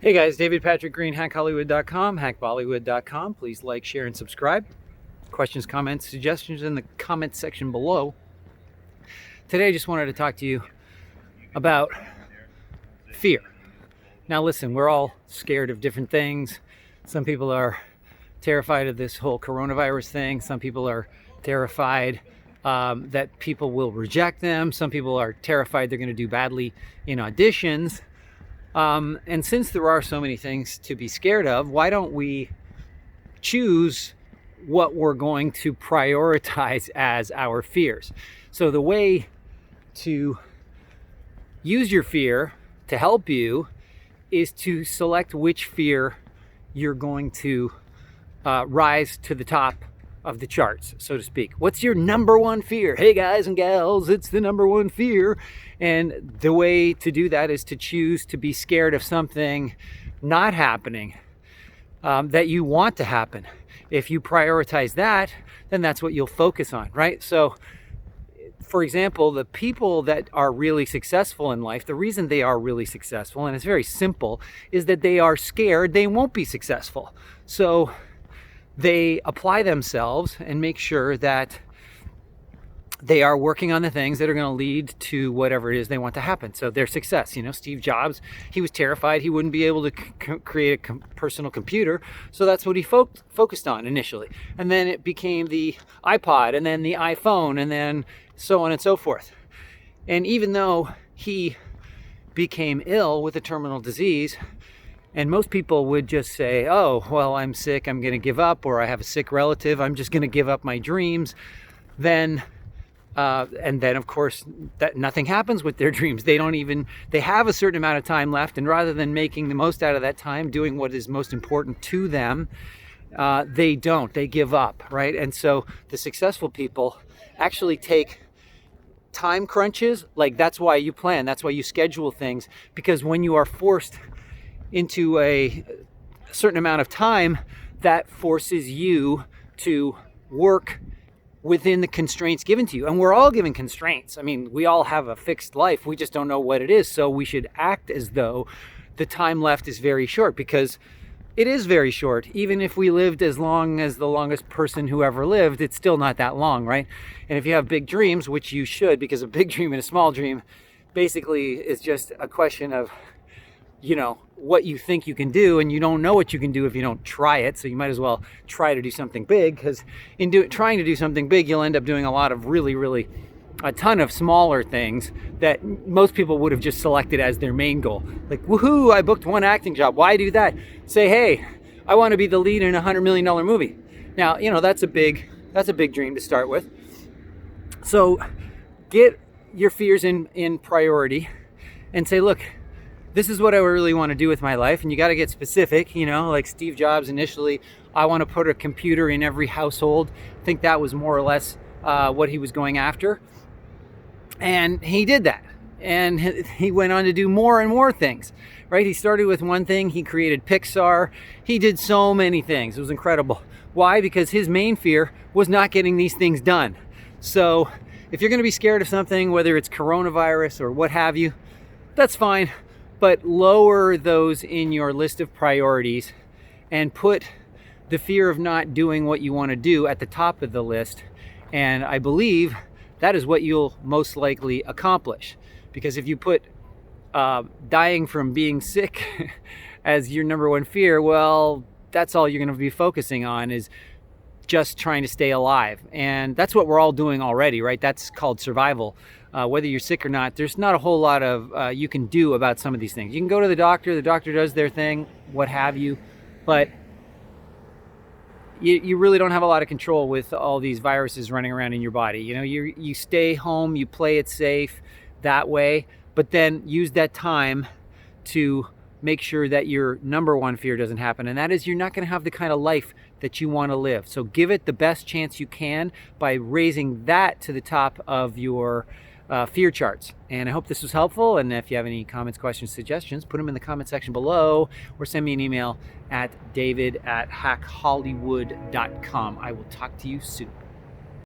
Hey guys, David Patrick Green, hackhollywood.com, hackbollywood.com. Please like, share, and subscribe. Questions, comments, suggestions in the comments section below. Today I just wanted to talk to you about fear. Now listen, we're all scared of different things. Some people are terrified of this whole coronavirus thing. Some people are terrified that people will reject them. Some people are terrified they're going to do badly in auditions. And since there are so many things to be scared of, why don't we choose what we're going to prioritize as our fears? So the way to use your fear to help you is to select which fear you're going to rise to the top of the charts, so to speak. What's your number one fear? Hey guys and gals, it's the number one fear. And the way to do that is to choose to be scared of something not happening that you want to happen. If you prioritize that, then that's what you'll focus on, right? So, for example, the people that are really successful in life, the reason they are really successful, and it's very simple, is that they are scared they won't be successful. So they apply themselves and make sure that they are working on the things that are going to lead to whatever it is they want to happen. So their success, Steve Jobs, he was terrified he wouldn't be able to create a personal computer. So that's what he focused on initially. And then it became the iPod, and then the iPhone, and then so on and so forth. And even though he became ill with a terminal disease, and most people would just say, oh, well, I'm sick, I'm going to give up, or I have a sick relative, I'm just going to give up my dreams. And then, of course, that nothing happens with their dreams. They have a certain amount of time left, and rather than making the most out of that time, doing what is most important to them, they give up, right? And so the successful people actually take time crunches. Like, that's why you plan, that's why you schedule things, because when you are forced into a certain amount of time, that forces you to work within the constraints given to you. And we're all given constraints. I mean, we all have a fixed life. We just don't know what it is. So we should act as though the time left is very short, because it is very short. Even if we lived as long as the longest person who ever lived, it's still not that long, right? And if you have big dreams, which you should, because a big dream and a small dream basically is just a question of what you think you can do, and you don't know what you can do if you don't try it. So you might as well try to do something big, because in trying to do something big, you'll end up doing a lot of really a ton of smaller things that most people would have just selected as their main goal. Like, woohoo, I booked one acting job. Why do that? Say, hey, I want to be the lead in a $100 million movie. Now, that's a big dream to start with. So get your fears in priority and say, look, this is what I really want to do with my life. And you got to get specific, like Steve Jobs initially, I want to put a computer in every household. I think that was more or less what he was going after. And he did that. And he went on to do more and more things, right? He started with one thing. He created Pixar. He did so many things. It was incredible. Why? Because his main fear was not getting these things done. So if you're going to be scared of something, whether it's coronavirus or what have you, that's fine. But lower those in your list of priorities and put the fear of not doing what you want to do at the top of the list. And I believe that is what you'll most likely accomplish. Because if you put dying from being sick as your number one fear, well, that's all you're going to be focusing on, is just trying to stay alive. And that's what we're all doing already, right? That's called survival. Whether you're sick or not, there's not a whole lot of you can do about some of these things. You can go to the doctor does their thing, what have you, but you really don't have a lot of control with all these viruses running around in your body. You stay home, you play it safe that way, but then use that time to make sure that your number one fear doesn't happen, and that is you're not going to have the kind of life that you want to live. So give it the best chance you can by raising that to the top of your fear charts. And I hope this was helpful. And if you have any comments, questions, suggestions, put them in the comment section below, or send me an email at david@hackhollywood.com. I will talk to you soon.